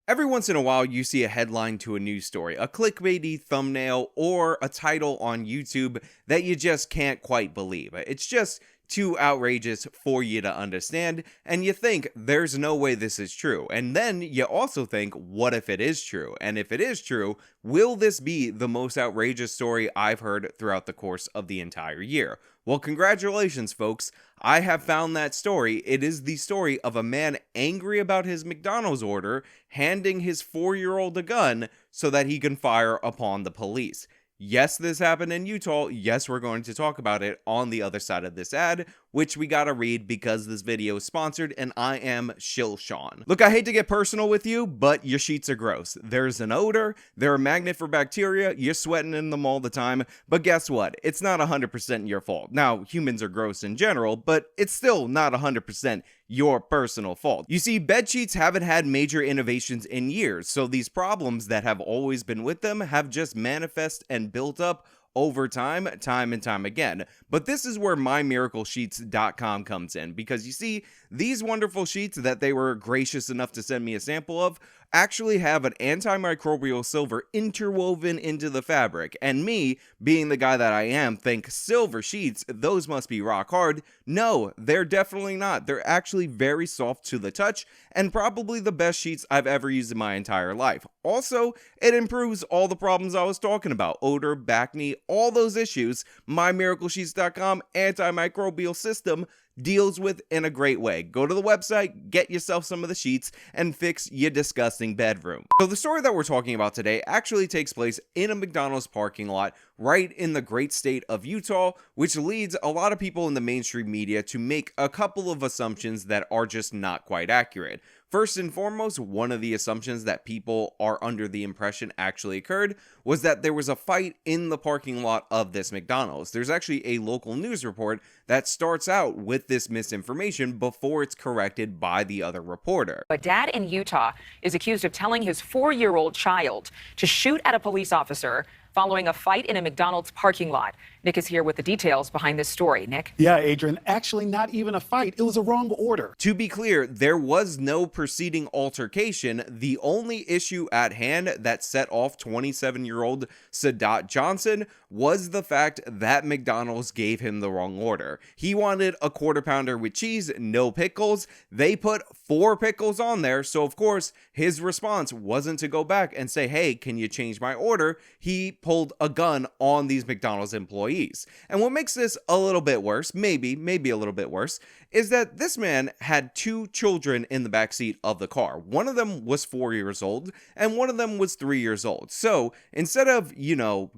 Every once in a while, you see a headline to a news story, a clickbaity thumbnail, or a title on YouTube that you just can't quite believe. It's just too outrageous for you to understand, and you think there's no way this is true. And then you also think, what if it is true? And if it is true, will this be the most outrageous story I've heard throughout the course of the entire year? Well, congratulations, folks. I have found that story. It is the story of a man angry about his McDonald's order, handing his 4-year-old a gun so that he can fire upon the police. Yes, this happened in Utah. Yes, we're going to talk about it on the other side of this ad, which we gotta read because this video is sponsored and I am Shill Sean. Look, I hate to get personal with you, but your sheets are gross. There's an odor, they're a magnet for bacteria, you're sweating in them all the time, but guess what? It's not 100% your fault. Now, humans are gross in general, but it's still not 100% your personal fault. You see, bed sheets haven't had major innovations in years, so these problems that have always been with them have just manifest and built up over time and time again. But this is where mymiraclesheets.com comes in, because you see, these wonderful sheets that they were gracious enough to send me a sample of actually have an antimicrobial silver interwoven into the fabric, and me, being the guy that I am, think silver sheets, those must be rock hard. No, they're definitely not. They're actually very soft to the touch, and probably the best sheets I've ever used in my entire life. Also, it improves all the problems I was talking about, odor, bacne, all those issues. MyMiracleSheets.com antimicrobial system deals with in a great way. Go to the website, get yourself some of the sheets, and fix your disgusting bedroom. So the story that we're talking about today actually takes place in a McDonald's parking lot right in the great state of Utah, which leads a lot of people in the mainstream media to make a couple of assumptions that are just not quite accurate. First and foremost, one of the assumptions that people are under the impression actually occurred was that there was a fight in the parking lot of this McDonald's. There's actually a local news report that starts out with this misinformation before it's corrected by the other reporter. A dad in Utah is accused of telling his 4-year-old child to shoot at a police officer following a fight in a McDonald's parking lot. Nick is here with the details behind this story. Nick? Yeah, Adrian, actually not even a fight. It was a wrong order. To be clear, there was no preceding altercation. The only issue at hand that set off 27-year-old Sadat Johnson was the fact that McDonald's gave him the wrong order. He wanted a quarter pounder with cheese, no pickles. They put 4 pickles on there, so of course his response wasn't to go back and say, hey, can you change my order? He pulled a gun on these McDonald's employees. And what makes this a little bit worse, maybe a little bit worse, is that this man had 2 children in the backseat of the car. One of them was 4 years old and one of them was 3 years old. So instead of,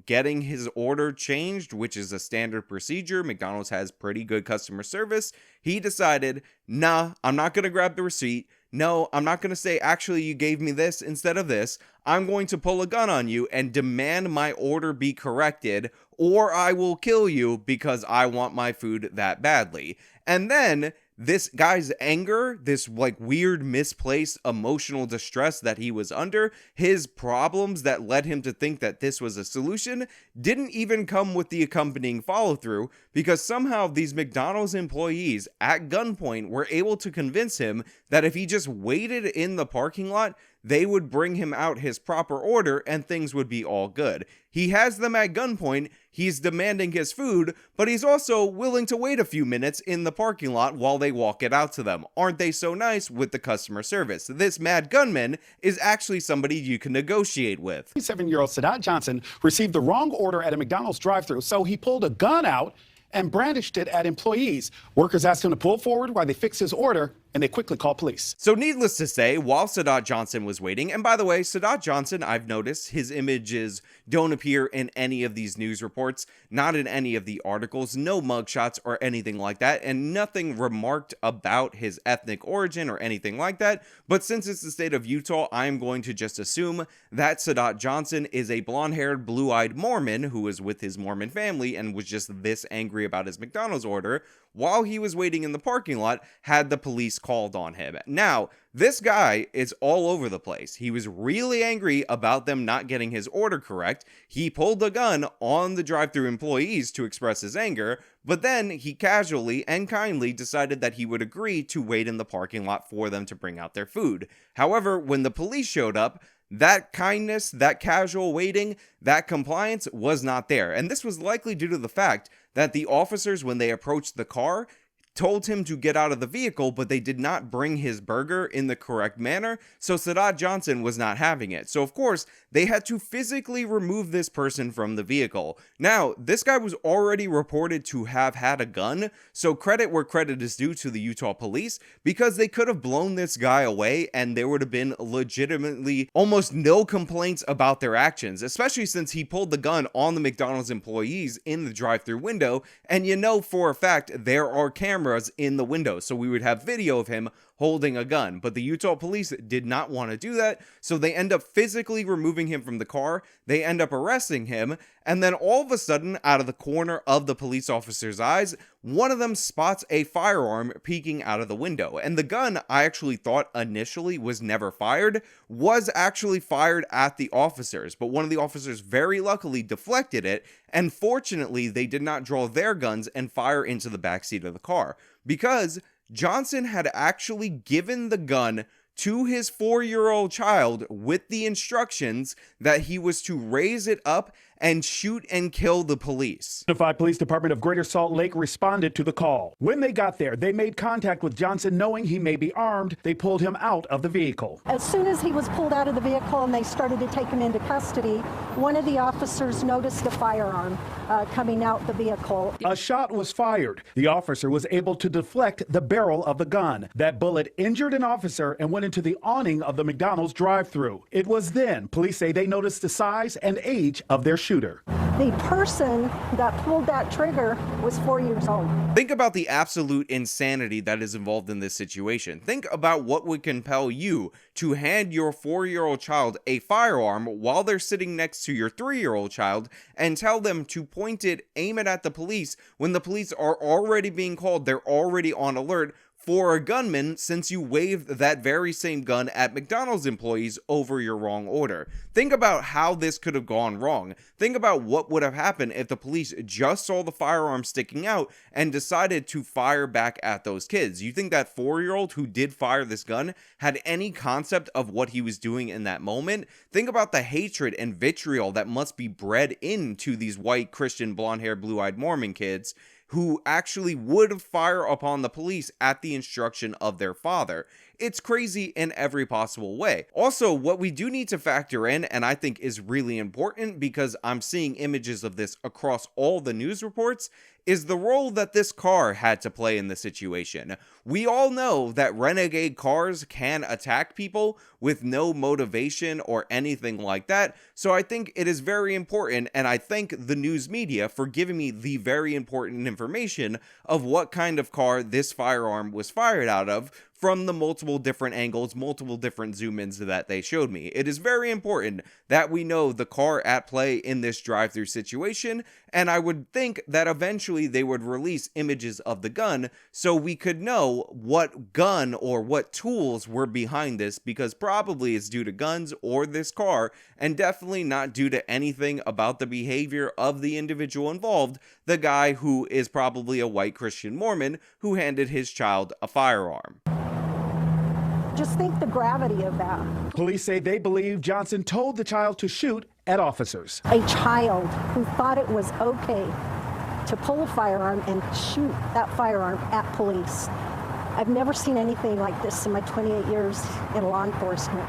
getting his order changed, which is a standard procedure, McDonald's has pretty good customer service, he decided, nah, I'm not going to grab the receipt. No, I'm not going to say, actually, you gave me this instead of this. I'm going to pull a gun on you and demand my order be corrected, or I will kill you because I want my food that badly. And then this guy's anger, this weird misplaced emotional distress that he was under, his problems that led him to think that this was a solution, didn't even come with the accompanying follow through, because somehow these McDonald's employees at gunpoint were able to convince him that if he just waited in the parking lot, they would bring him out his proper order and things would be all good. He has them at gunpoint, he's demanding his food, but he's also willing to wait a few minutes in the parking lot while they walk it out to them. Aren't they so nice with the customer service? This mad gunman is actually somebody you can negotiate with. 7-year-old Sadat Johnson received the wrong order at a McDonald's drive-thru, so he pulled a gun out and brandished it at employees. Workers asked him to pull forward while they fixed his order, and they quickly called police. So needless to say, while Sadat Johnson was waiting, and by the way, Sadat Johnson, I've noticed his images don't appear in any of these news reports, not in any of the articles, no mugshots or anything like that, and nothing remarked about his ethnic origin or anything like that. But since it's the state of Utah, I'm going to just assume that Sadat Johnson is a blonde-haired, blue-eyed Mormon who was with his Mormon family and was just this angry about his McDonald's order. while he was waiting in the parking lot had the police called on him. Now, this guy is all over the place. He was really angry about them not getting his order correct. He pulled a gun on the drive-thru employees to express his anger, but then he casually and kindly decided that he would agree to wait in the parking lot for them to bring out their food. However, when the police showed up, that kindness, that casual waiting, that compliance was not there. And this was likely due to the fact that the officers, when they approached the car, told him to get out of the vehicle, but they did not bring his burger in the correct manner, so Sadat Johnson was not having it. So of course, they had to physically remove this person from the vehicle. Now, this guy was already reported to have had a gun, so credit where credit is due to the Utah police, because they could have blown this guy away and there would have been legitimately almost no complaints about their actions, especially since he pulled the gun on the McDonald's employees in the drive-thru window, and you know for a fact there are cameras in the window, so we would have video of him holding a gun. But the Utah police did not want to do that, so they end up physically removing him from the car. They end up arresting him, and then all of a sudden, out of the corner of the police officer's eyes, one of them spots a firearm peeking out of the window. And the gun, I actually thought initially was never fired, was actually fired at the officers, but one of the officers very luckily deflected it, and fortunately they did not draw their guns and fire into the backseat of the car, because Johnson had actually given the gun to his 4-year-old child with the instructions that he was to raise it up and shoot and kill the police. Unified Police Department of Greater Salt Lake responded to the call. When they got there, they made contact with Johnson knowing he may be armed. They pulled him out of the vehicle. As soon as he was pulled out of the vehicle and they started to take him into custody, one of the officers noticed a firearm coming out the vehicle. A shot was fired. The officer was able to deflect the barrel of the gun. That bullet injured an officer and went into the awning of the McDonald's drive-thru. It was then police say they noticed the size and age of their shooter. The person that pulled that trigger was 4 years old. Think about the absolute insanity that is involved in this situation. Think about what would compel you to hand your 4-year-old child a firearm while they're sitting next to your 3-year-old child and tell them to point it, aim it at the police when the police are already being called, they're already on alert for a gunman, since you waved that very same gun at McDonald's employees over your wrong order. Think about how this could have gone wrong. Think about what would have happened if the police just saw the firearm sticking out and decided to fire back at those kids. You think that 4-year-old who did fire this gun had any concept of what he was doing in that moment? Think about the hatred and vitriol that must be bred into these white Christian blonde-haired blue-eyed Mormon kids who actually would fire upon the police at the instruction of their father. It's crazy in every possible way. Also, what we do need to factor in, and I think is really important because I'm seeing images of this across all the news reports, is the role that this car had to play in the situation. We all know that renegade cars can attack people with no motivation or anything like that, so I think it is very important, and I thank the news media for giving me the very important information of what kind of car this firearm was fired out of from the multiple different angles, multiple different zoom-ins that they showed me. It is very important that we know the car at play in this drive-thru situation, and I would think that eventually they would release images of the gun so we could know what gun or what tools were behind this, because probably it's due to guns or this car, and definitely not due to anything about the behavior of the individual involved, the guy who is probably a white Christian Mormon who handed his child a firearm. Just think the gravity of that. Police say they believe Johnson told the child to shoot at officers. A child who thought it was okay to pull a firearm and shoot that firearm at police. I've never seen anything like this in my 28 years in law enforcement.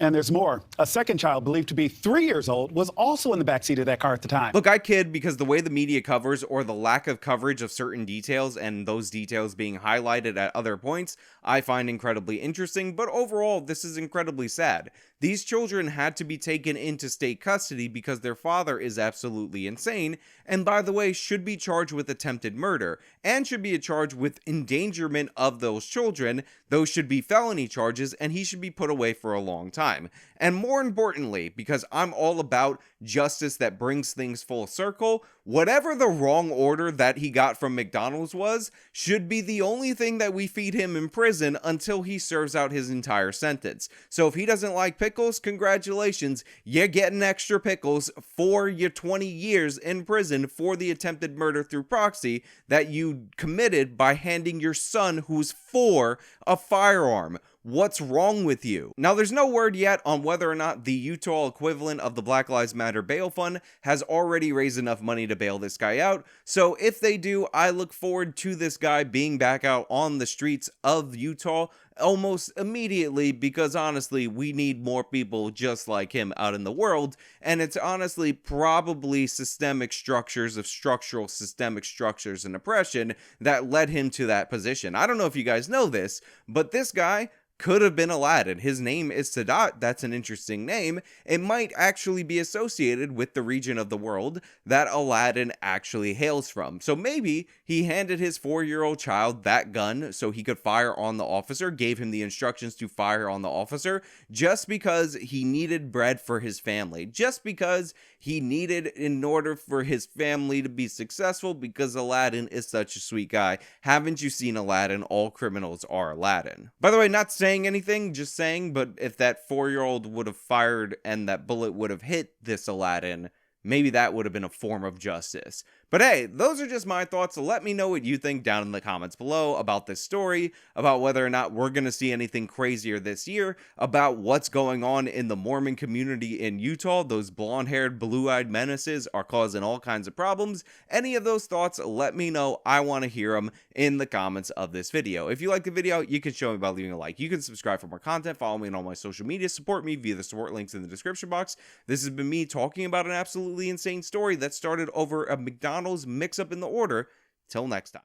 And there's more. A second child, believed to be 3 years old, was also in the backseat of that car at the time. Look, I kid because the way the media covers or the lack of coverage of certain details and those details being highlighted at other points, I find incredibly interesting, but overall, this is incredibly sad. These children had to be taken into state custody because their father is absolutely insane, and by the way, should be charged with attempted murder, and should be charged with endangerment of those children. Those should be felony charges, and he should be put away for a long time. time. And more importantly, because I'm all about justice that brings things full circle, whatever the wrong order that he got from McDonald's was, should be the only thing that we feed him in prison until he serves out his entire sentence. So if he doesn't like pickles, congratulations, you're getting extra pickles for your 20 years in prison for the attempted murder through proxy that you committed by handing your son, who's 4, a firearm. What's wrong with you? Now, there's no word yet on whether or not the Utah equivalent of the Black Lives Matter bail fund has already raised enough money to bail this guy out. So if they do, I look forward to this guy being back out on the streets of Utah almost immediately, because honestly, we need more people just like him out in the world. And it's honestly probably systemic structures of structural systemic structures and oppression that led him to that position. I don't know if you guys know this, but this guy could have been Aladdin. His name is Sadat. That's an interesting name. It might actually be associated with the region of the world that Aladdin actually hails from. So maybe he handed his 4-year-old child that gun so he could fire on the officer, gave him the instructions to fire on the officer, just because he needed bread for his family, just because he needed in order for his family to be successful, because Aladdin is such a sweet guy. Haven't you seen Aladdin? All criminals are Aladdin. By the way, not saying anything, just saying, but if that 4-year-old would have fired and that bullet would have hit this Aladdin, maybe that would have been a form of justice. But hey, those are just my thoughts, so let me know what you think down in the comments below about this story, about whether or not we're going to see anything crazier this year, about what's going on in the Mormon community in Utah. Those blonde-haired, blue-eyed menaces are causing all kinds of problems. Any of those thoughts, let me know. I want to hear them in the comments of this video. If you like the video, you can show me by leaving a like. You can subscribe for more content, follow me on all my social media, support me via the support links in the description box. This has been me talking about an absolutely insane story that started over a McDonald's mix-up in the order. Till next time.